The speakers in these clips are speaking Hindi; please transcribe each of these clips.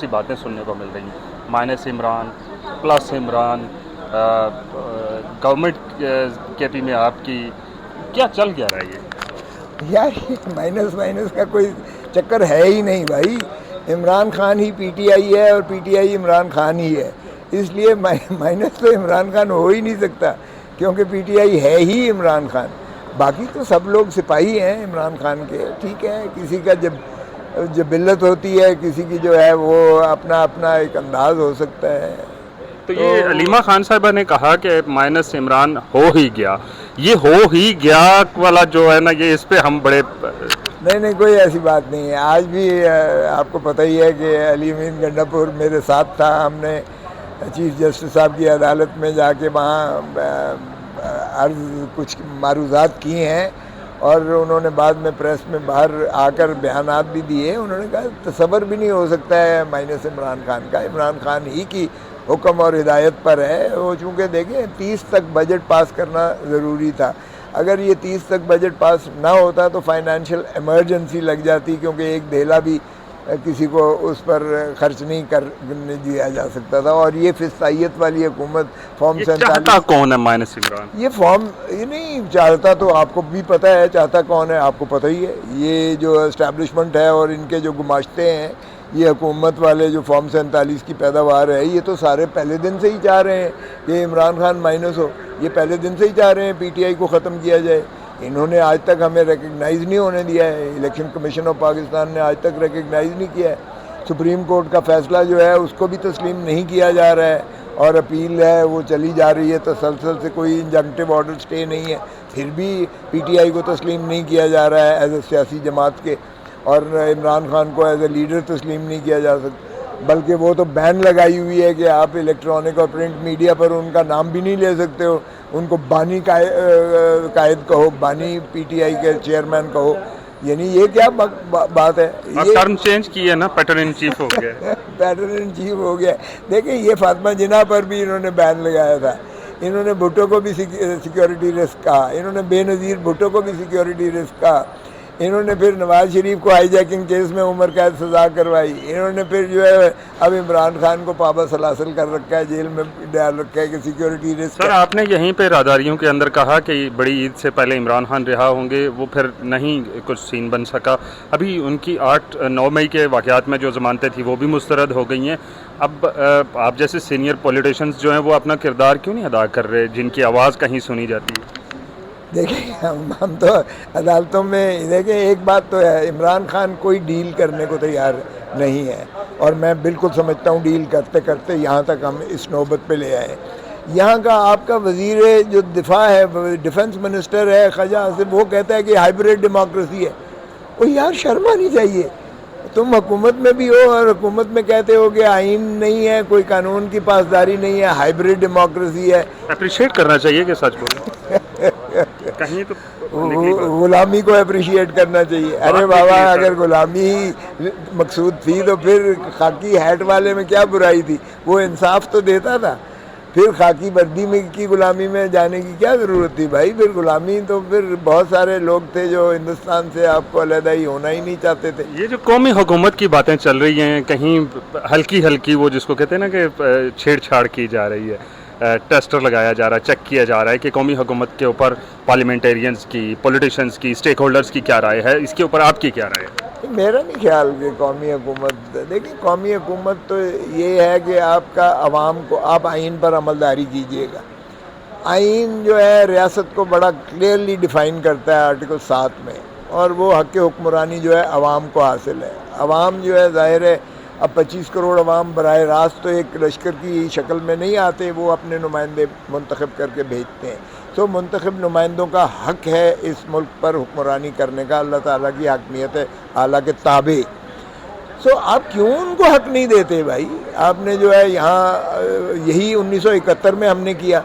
सी बातें सुनने को मिल रही हैं, minus Imran, plus Imran, government KP में आपकी क्या चल क्या रहा है ये? यार ये माइनस माइनस का कोई चक्कर है ही नहीं भाई। इमरान खान ही पीटीआई है और पीटीआई इमरान खान ही है, इसलिए माइनस तो इमरान खान हो ही नहीं सकता, क्योंकि पीटीआई है ही इमरान खान। बाकी तो सब लोग सिपाही हैं इमरान खान के, ठीक है। किसी का जब जबिल्लत होती है, किसी की जो है वो अपना अपना एक अंदाज हो सकता है। तो ये अलीमा खान साहबा ने कहा कि माइनस इमरान हो ही गया, ये हो ही गया वाला जो है ना, ये इस पे हम बड़े नहीं, कोई ऐसी बात नहीं है। आज भी आपको पता ही है कि अली अमीन गंडापुर मेरे साथ था। हमने चीफ जस्टिस साहब की अदालत में जाके वहाँ अर्ज कुछ मारूजात की हैं, और उन्होंने बाद में प्रेस में बाहर आकर बयानात भी दिए। उन्होंने कहा तसव्वुर भी नहीं हो सकता है माइनस इमरान खान का, इमरान खान ही की हुक्म और हिदायत पर है वो। चूँकि देखें 30 तक बजट पास करना ज़रूरी था। अगर ये 30 तक बजट पास ना होता तो फाइनेंशियल इमरजेंसी लग जाती, क्योंकि एक धेला भी किसी को उस पर खर्च नहीं करने दिया जा सकता था। और ये फिस्तायत वाली हुकूमत फॉर्म 47 कौन है माइनस इमरान? ये फॉर्म ये नहीं चाहता, तो आपको भी पता है चाहता कौन है, आपको पता ही है। ये जो इस्टेब्लिशमेंट है और इनके जो गुमाश्ते हैं, ये हुकूमत वाले जो फॉर्म 47 की पैदावार है, ये तो सारे पहले दिन से ही चाह रहे हैं कि इमरान खान माइनस हो। ये पहले दिन से ही चाह रहे हैं पीटीआई को ख़त्म किया जाए। इन्होंने आज तक हमें रिकग्नाइज़ नहीं होने दिया है। इलेक्शन कमीशन ऑफ पाकिस्तान ने आज तक रिकग्नाइज़ नहीं किया है। सुप्रीम कोर्ट का फ़ैसला जो है उसको भी तस्लीम नहीं किया जा रहा है, और अपील है वो चली जा रही है तसलसल से, कोई इंजंक्टिव ऑर्डर स्टे नहीं है। फिर भी पीटीआई को तस्लीम नहीं किया जा रहा है एज ए सियासी जमात के, और इमरान खान को एज ए लीडर तस्लीम नहीं किया जा सकता। बल्कि वो तो बैन लगाई हुई है कि आप इलेक्ट्रॉनिक और प्रिंट मीडिया पर उनका नाम भी नहीं ले सकते हो। उनको बानी कायद कहो, बानी पीटीआई के चेयरमैन कहो, यानी ये क्या बात है? ये टर्म चेंज की है ना, पैटर्न इन चीफ हो गया। पैटर्न इन चीफ हो गया। देखिए ये फातिमा जिन्ना पर भी इन्होंने बैन लगाया था। इन्होंने भुट्टो को भी सिक्योरिटी रिस्क कहा, इन्होंने बेनज़ीर भुट्टो को भी सिक्योरिटी रिस्क कहा, इन्होंने फिर नवाज शरीफ को हाईजैकिंग केस में उम्र कैद सज़ा करवाई, इन्होंने फिर जो है अब इमरान खान को पाबा सलासल कर रखा है, जेल में डाल रखा है कि सिक्योरिटी रिस्क। सर आपने यहीं पे राहदारियों के अंदर कहा कि बड़ी ईद से पहले इमरान खान रिहा होंगे, वो फिर नहीं कुछ सीन बन सका। अभी उनकी 8-9 मई के वाक़यात में जो ज़मानतें थी वो भी मुस्तरद हो गई हैं। अब आप जैसे सीनियर पॉलिटिशियंस जो हैं वो अपना किरदार क्यों नहीं अदा कर रहे, जिनकी आवाज़ कहीं सुनी जाती है? देखिए हम तो अदालतों में, देखिए एक बात तो है, इमरान खान कोई डील करने को तैयार नहीं है, और मैं बिल्कुल समझता हूँ डील करते करते यहाँ तक हम इस नौबत पे ले आए। यहाँ का आपका वज़ीर जो दिफा है, डिफेंस मिनिस्टर है ख्वाजा आसिफ, वो कहता है कि हाइब्रिड डेमोक्रेसी है। वो यार शर्म आनी चाहिए। तुम हुकूमत में भी हो और हुकूमत में कहते हो कि आइन नहीं है, कोई कानून की पासदारी नहीं है, हाइब्रिड डेमोक्रेसी है। अप्रिशिएट करना चाहिए कि सच बोले कहीं तो गुलामी को अप्रिशिएट करना चाहिए। अरे बाबा, अगर गुलामी ही मकसूद थी तो फिर खाकी हैट वाले में क्या बुराई थी? वो इंसाफ तो देता था। फिर खाकी वर्दी में की गुलामी में जाने की क्या ज़रूरत थी भाई? फिर गुलामी तो फिर बहुत सारे लोग थे जो हिंदुस्तान से आपको अलहदा ही होना ही नहीं चाहते थे। ये जो कौमी हुकूमत की बातें चल रही हैं, कहीं हल्की हल्की वो जिसको कहते हैं ना कि छेड़छाड़ की जा रही है, टेस्टर लगाया जा रहा है, चेक किया जा रहा है कि कौमी हुकूमत के ऊपर पार्लियामेंटेरियंस की, पॉलिटिशियंस की, स्टेक होल्डर्स की क्या राय है, इसके ऊपर आपकी क्या राय है? मेरा नहीं ख्याल कि कौमी हुकूमत, देखिए कौमी हुकूमत तो ये है कि आपका अवाम को आप आइन पर अमलदारी कीजिएगा। आइन जो है रियासत को बड़ा क्लियरली डिफ़ाइन करता है आर्टिकल 7 में, और वो हक़ हुक्मरानी जो है अवाम को हासिल है। अवाम जो है ज़ाहिर है, अब 25 करोड़ अवाम बराह रास्त तो एक लश्कर की शक्ल में नहीं आते, वो अपने नुमाइंदे मुंतखब करके भेजते हैं। तो मुंतखब नुमाइंदों का हक़ है इस मुल्क पर हुक्मरानी करने का, अल्लाह ताला की हकमियत है आला के ताबे। सो आप क्यों उनको हक़ नहीं देते भाई? आपने जो है यहाँ यही 1971 में हमने किया,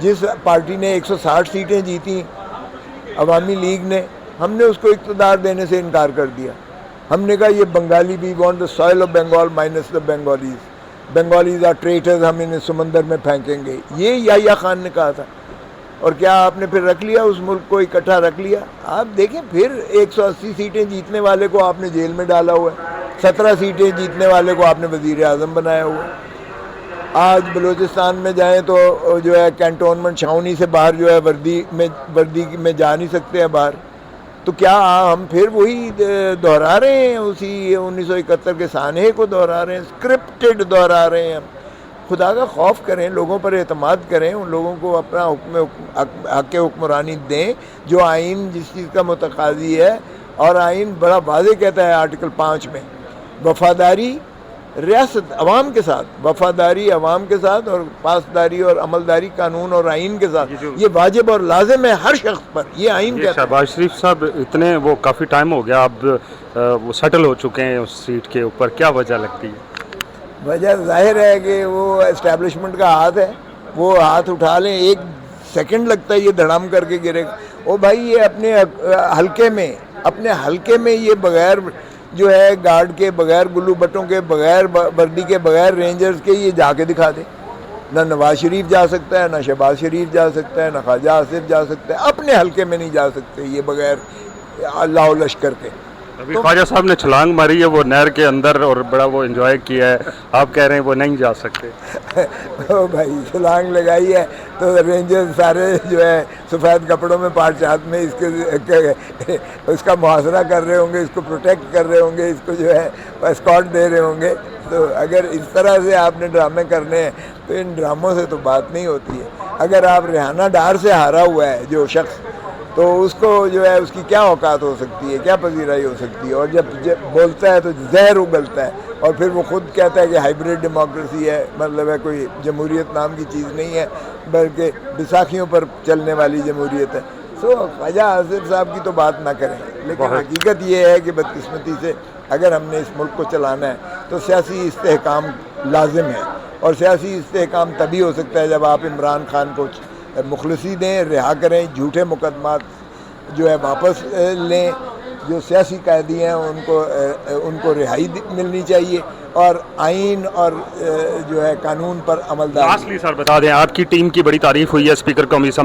जिस पार्टी ने 160 सीटें जीती अवामी लीग ने, हमने उसको इक़्तिदार देने से इनकार कर दिया। हमने कहा ये Bengali, we want the soil of Bengal minus the Bengalis, Bengalis are traitors, हम इन्हें समंदर में फेंकेंगे। ये याह्या खान ने कहा था। और क्या आपने फिर रख लिया उस मुल्क को, इकट्ठा रख लिया? आप देखें फिर 180 सीटें जीतने वाले को आपने जेल में डाला हुआ है, 17 सीटें जीतने वाले को आपने वज़ीर आज़म बनाया हुआ है। आज बलूचिस्तान में जाएं तो जो है कैंटोनमेंट छावनी से बाहर जो है वर्दी में जा नहीं सकते हैं बाहर। तो क्या हम फिर वही दोहरा रहे हैं, उसी 1971 के सानहे को दोहरा रहे हैं, स्क्रिप्टेड दोहरा रहे हैं हम? खुदा का खौफ करें, लोगों पर एतमाद करें, उन लोगों को अपना हक़ हुक्मरानी दें जो आइन जिस चीज़ का मुतकाज़ी है। और आइन बड़ा वाज़ेह कहता है आर्टिकल 5 में, वफ़ादारी रियासत अवाम के साथ, वफ़ादारी अवाम के साथ और पासदारी और अमलदारी कानून और आइन के साथ, ये वाजिब और लाजिम है हर शख्स पर, ये आइन कहता है। शहबाज शरीफ साहब इतने वो काफ़ी टाइम हो गया अब वो सेटल हो चुके हैं उस सीट के ऊपर, क्या वजह लगती है? वजह ज़ाहिर है कि वो एस्टेब्लिशमेंट का हाथ है, वो हाथ उठा लें, एक सेकंड लगता है ये धड़ाम करके गिरेगा। ओ भाई ये अपने हल्के में ये बगैर जो है गार्ड के, बगैर गुल्लू बट्टों के, बगैर वर्दी के, बगैर रेंजर्स के ये जाके दिखा दे। ना नवाज शरीफ जा सकता है, ना शहबाज शरीफ जा सकता है, ना ख्वाजा आसिफ जा सकता है, अपने हल्के में नहीं जा सकते ये बगैर अल्लाह लश्कर के। अभी ख्वाजा साहब ने छलांग मारी है वो नहर के अंदर और बड़ा वो एंजॉय किया है, आप कह रहे हैं वो नहीं जा सकते? ओ भाई छलांग लगाई है तो रेंजर सारे जो है सफ़ेद कपड़ों में पाँच हाथ में उसका मुहासरा कर रहे होंगे, इसको प्रोटेक्ट कर रहे होंगे, इसको जो है एस्कॉर्ट दे रहे होंगे। तो अगर इस तरह से आपने ड्रामे करने हैं तो इन ड्रामों से तो बात नहीं होती है। अगर आप रेहाना डार से हारा हुआ है जो शख्स, तो उसको जो है उसकी क्या औकात हो सकती है, क्या पजीराई हो सकती है? और जब बोलता है तो जहर उगलता है और फिर वो खुद कहता है कि हाइब्रिड डेमोक्रेसी है, मतलब है कोई जमहूरियत नाम की चीज़ नहीं है बल्कि बैसाखियों पर चलने वाली जमहूरियत है। सो ख्वाजा आसिफ साहब की तो बात ना करें, लेकिन हकीकत ये है कि बदकिस्मती से अगर हमने इस मुल्क को चलाना है तो सियासी इस्तेहकाम लाजिम है। और सियासी इस्तेहकाम तभी हो सकता है जब आप इमरान खान को मुखलसी दें, रिहा करें, झूठे मुकदमात जो है वापस लें, जो सियासी कैदी हैं उनको रिहाई मिलनी चाहिए और आइन और जो है कानून पर अमलदारी। लास्टली सर बता दें, आपकी टीम की बड़ी तारीफ हुई है स्पीकर कौमी